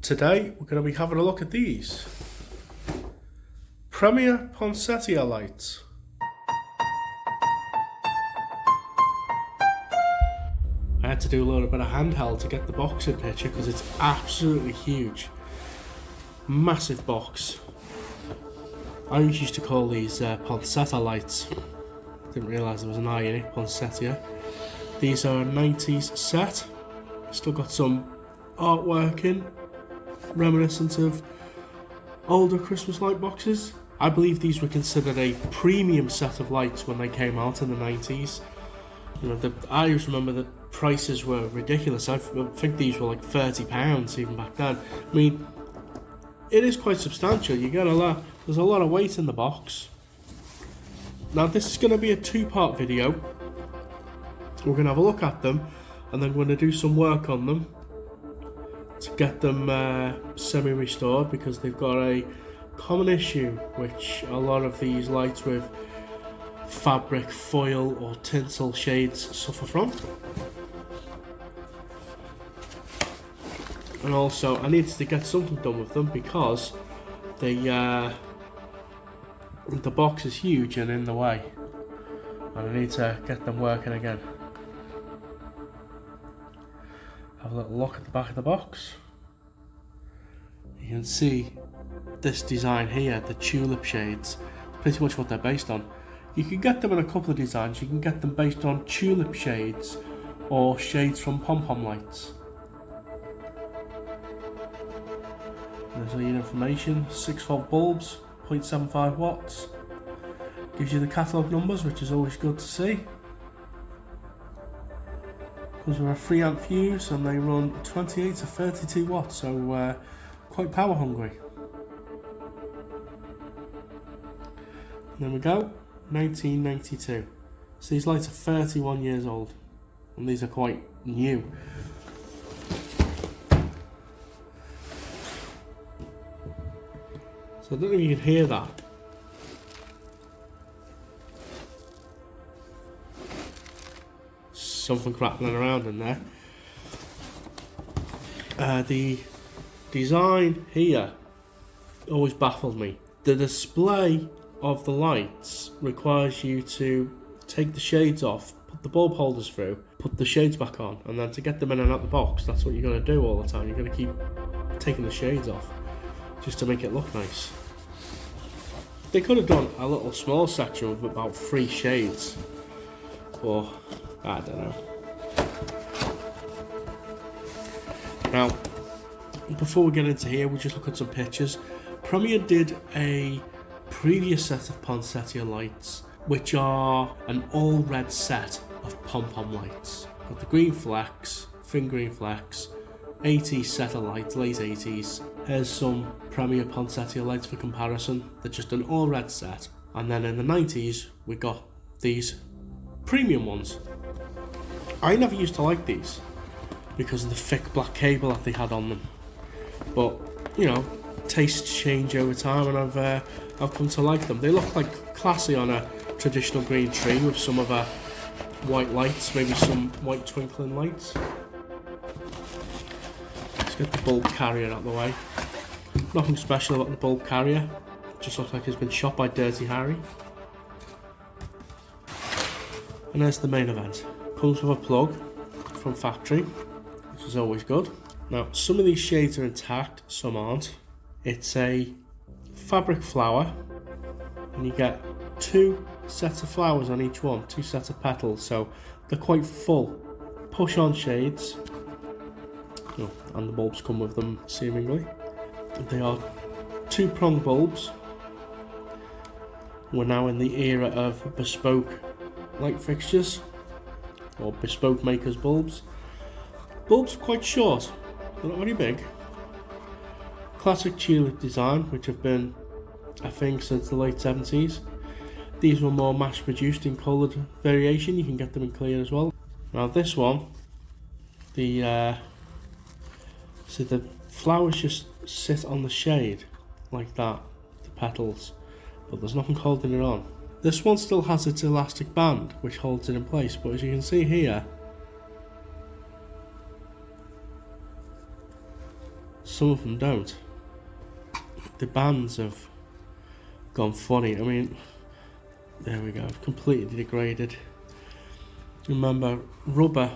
Today we're going to be having a look at these Premier Poinsettia lights. I had to do a little bit of handheld to get the box in picture because it's absolutely huge. Massive box. I used to call these Poinsettia lights. Didn't realise there was an I in it, Poinsettia. These are a 90s set. Still got some artwork in, reminiscent of older Christmas light boxes. I believe these were considered a premium set of lights when they came out in the 90s. You know, I just remember the prices were ridiculous. I think these were like £30 even back then. I mean, it is quite substantial. You get a lot. There's a lot of weight in the box. Now this is going to be a two-part video. We're going to have a look at them, and then we're going to do some work on them to get them semi-restored, because they've got a common issue which a lot of these lights with fabric, foil or tinsel shades suffer from. And also I needed to get something done with them because the box is huge and in the way, and I need to get them working again. Have a little look at the back of the box. You can see this design here, the tulip shades, pretty much what they're based on. You can get them in a couple of designs. You can get them based on tulip shades or shades from pom-pom lights. There's all your information. 6-volt bulbs, 0.75 watts. Gives you the catalogue numbers, which is always good to see. Comes with a 3-amp fuse, and they run 28 to 32 watts, so quite power hungry. And there we go, 1992. So these lights are 31 years old, and these are quite new. So I don't know if you can hear that. Something crackling around in there. The design here always baffled me. The display of the lights requires you to take the shades off, put the bulb holders through, put the shades back on, and then to get them in and out the box, that's what you're going to do all the time. You're going to keep taking the shades off just to make it look nice. They could have done a little small section with about 3 shades, or I don't know. Now, before we get into here, we'll just look at some pictures. Premier did a previous set of Poinsettia lights, which are an all red set of pom-pom lights. Got the green flecks, thin green flecks, 80s set of lights, late 80s. Here's some Premier Poinsettia lights for comparison. They're just an all red set. And then in the 90s, we got these premium ones. I never used to like these because of the thick black cable that they had on them. But, you know, tastes change over time, and I've come to like them. They look like classy on a traditional green tree with some of a white lights, maybe some white twinkling lights. Let's get the bulb carrier out of the way. Nothing special about the bulb carrier. It just looks like it's been shot by Dirty Harry. And there's the main event. Comes with a plug from factory, which is always good. Now, some of these shades are intact, some aren't. It's a fabric flower, and you get 2 sets of flowers on each one, 2 sets of petals, so they're quite full. Push-on shades, oh, and the bulbs come with them, seemingly. They are 2-prong bulbs. We're now in the era of bespoke light fixtures, or bespoke makers bulbs. Bulbs are quite short, they're not very big. Classic tulip design, which have been a thing since the late 70s. These were more mass produced in coloured variation. You can get them in clear as well. Now this one, the flowers just sit on the shade like that, the petals, but there's nothing holding it on. This one still has its elastic band which holds it in place, but as you can see here, some of them don't. The bands have gone funny. I mean, there we go, completely degraded. Remember, rubber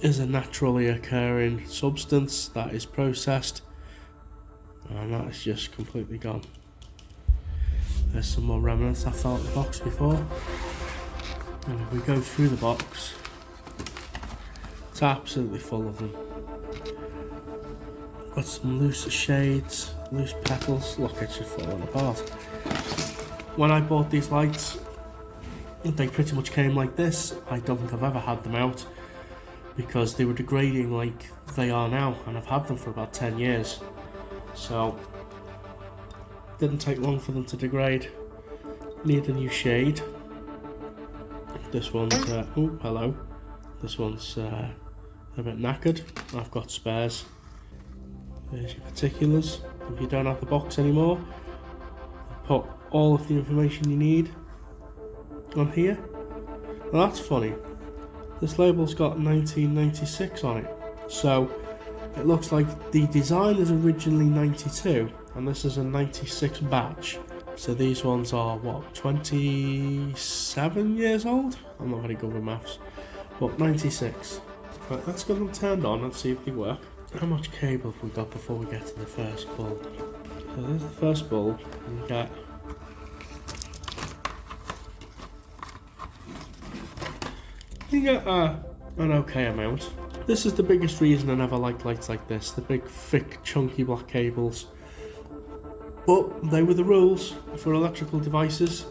is a naturally occurring substance that is processed, and that is just completely gone. There's some more remnants I found in the box before, and if we go through the box, it's absolutely full of them. Got some loose shades, loose petals. Look, it's just falling apart. When I bought these lights, they pretty much came like this. I don't think I've ever had them out because they were degrading like they are now, and I've had them for about 10 years. So, didn't take long for them to degrade. Need a new shade. This one's, oh, hello. This one's a bit knackered. I've got spares. There's your particulars. If you don't have the box anymore, put all of the information you need on here. Now that's funny. This label's got 1996 on it. So it looks like the design is originally 92 and this is a 96 batch. So these ones are what, 27 years old? I'm not very good with maths. But 96. Right, let's get them turned on and see if they work. How much cable have we got before we get to the first bulb? So there's the first bulb. You get an okay amount. This is the biggest reason I never liked lights like this, the big thick chunky black cables. But they were the rules for electrical devices,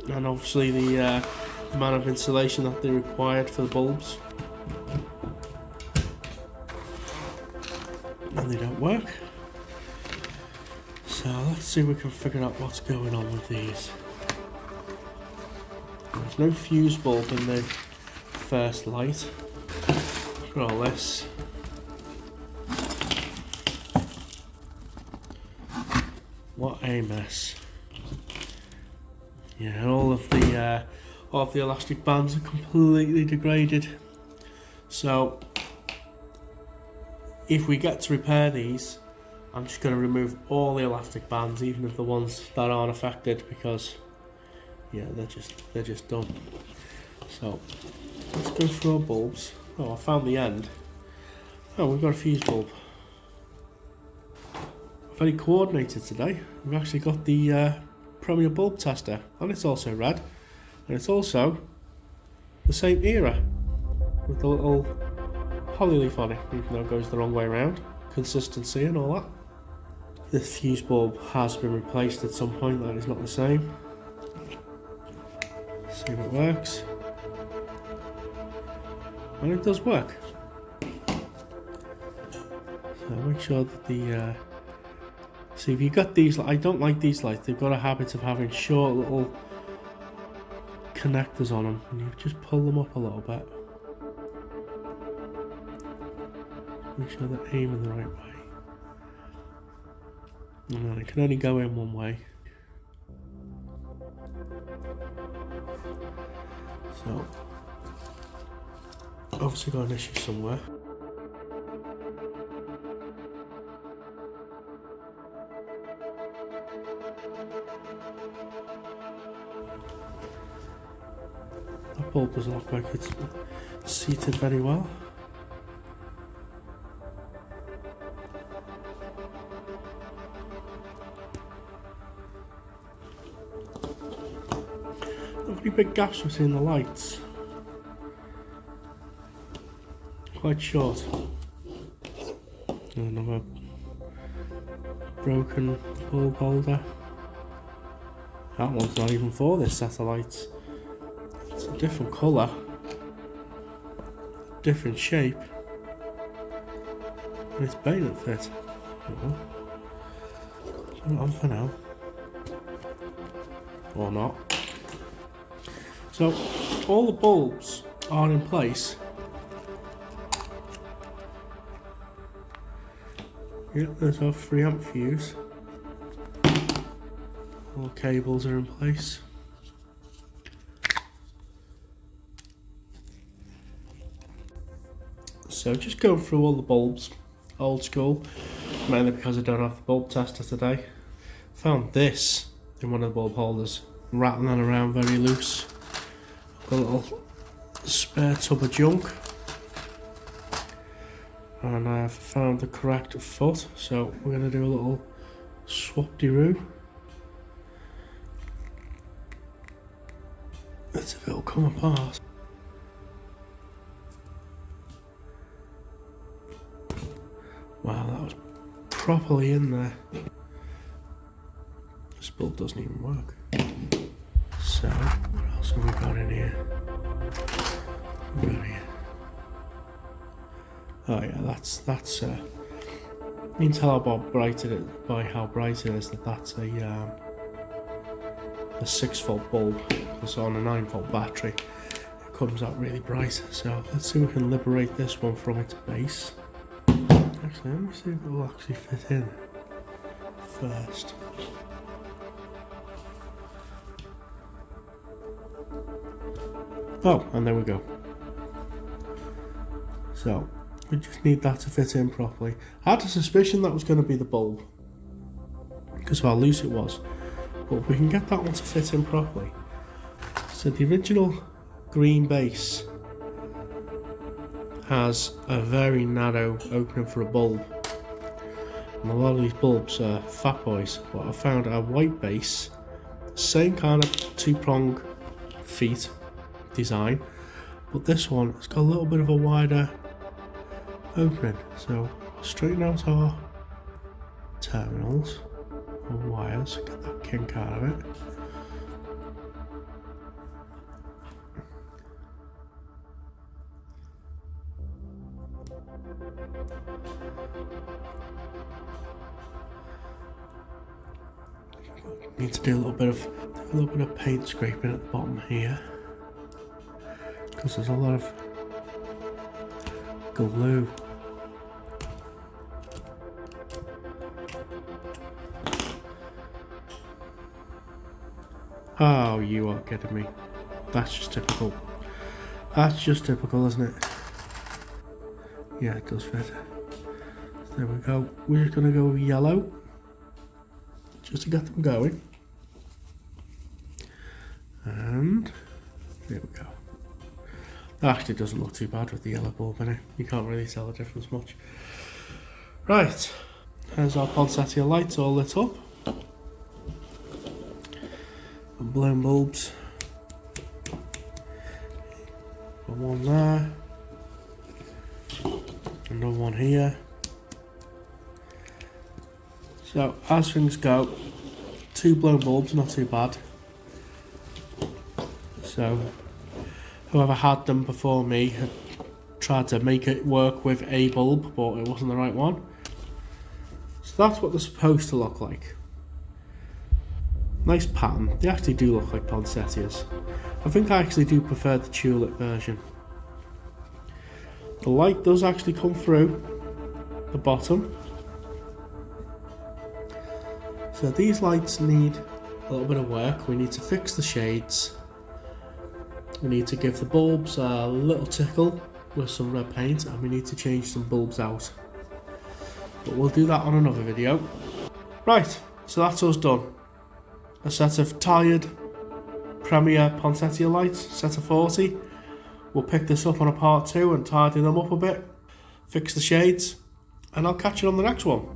and obviously the amount of insulation that they required for the bulbs. And they don't work. So let's see if we can figure out what's going on with these. There's no fuse bulb in the first light. Look at all this. What a mess. Yeah, and all of the elastic bands are completely degraded. So if we get to repair these, I'm just going to remove all the elastic bands, even of the ones that aren't affected, because yeah, they're just done. So let's go through our bulbs. Oh, I found the end. Oh, we've got a fuse bulb. Very coordinated today. We've actually got the Premier bulb tester, and it's also red, and it's also the same era with the little holly leaf on it, even though it goes the wrong way around. Consistency and all that. The fuse bulb has been replaced at some point. That is not the same. Let's see if it works. And it does work. So make sure that the see, if you got these, I don't like these lights. They've got a habit of having short little connectors on them, and you just pull them up a little bit. Make sure they're aiming the right way. And then it can only go in one way. So, obviously got an issue somewhere. That bulb doesn't look like it's seated very well. Big gaps between the lights, quite short. Another broken bulb holder. That one's not even for this set of lights. It's a different colour, different shape, and it's bayonet fit. Put it on for now, or not. So all the bulbs are in place. Yep, there's our 3 amp fuse. All cables are in place. So just go through all the bulbs old school, mainly because I don't have the bulb tester today. Found this in one of the bulb holders, rattling around very loose. Got a little spare tub of junk, and I've found the correct foot, so we're going to do a little swap-de-roo. Let's see if it'll come apart. Wow, that was properly in there. This bulb doesn't even work. So, what else have we got in here? What have we got here? Oh yeah, that's you can tell by how bright it is that that's a 6-volt bulb, because on a 9-volt battery it comes out really bright. So let's see if we can liberate this one from its base. Actually, let me see if it will actually fit in first. Oh, and there we go. So we just need that to fit in properly. I had a suspicion that was going to be the bulb because of how loose it was, but we can get that one to fit in properly. So the original green base has a very narrow opening for a bulb, and a lot of these bulbs are fat boys. But I found a white base, same kind of 2-prong feet design, but this one has got a little bit of a wider opening. So we'll straighten out our terminals or wires, get that kink out of it. Need to do a little bit of paint scraping at the bottom here, because there's a lot of glue. Oh, you are kidding me. That's just typical. That's just typical, isn't it? Yeah, it does fit. So there we go. We're just going to go with yellow, just to get them going. And there we go. That actually doesn't look too bad with the yellow bulb in it. You can't really tell the difference much. Right, there's our Poinsettia lights all lit up. And blown bulbs. Got one there. Another one here. So as things go, 2 blown bulbs, not too bad. So whoever had them before me had tried to make it work with a bulb, but it wasn't the right one. So that's what they're supposed to look like. Nice pattern. They actually do look like poinsettias. I think I actually do prefer the tulip version. The light does actually come through the bottom. So these lights need a little bit of work. We need to fix the shades. We need to give the bulbs a little tickle with some red paint, and we need to change some bulbs out. But we'll do that on another video. Right, so that's us done. A set of tired Premier Poinsettia lights, set of 40. We'll pick this up on a part 2 and tidy them up a bit, fix the shades, and I'll catch you on the next one.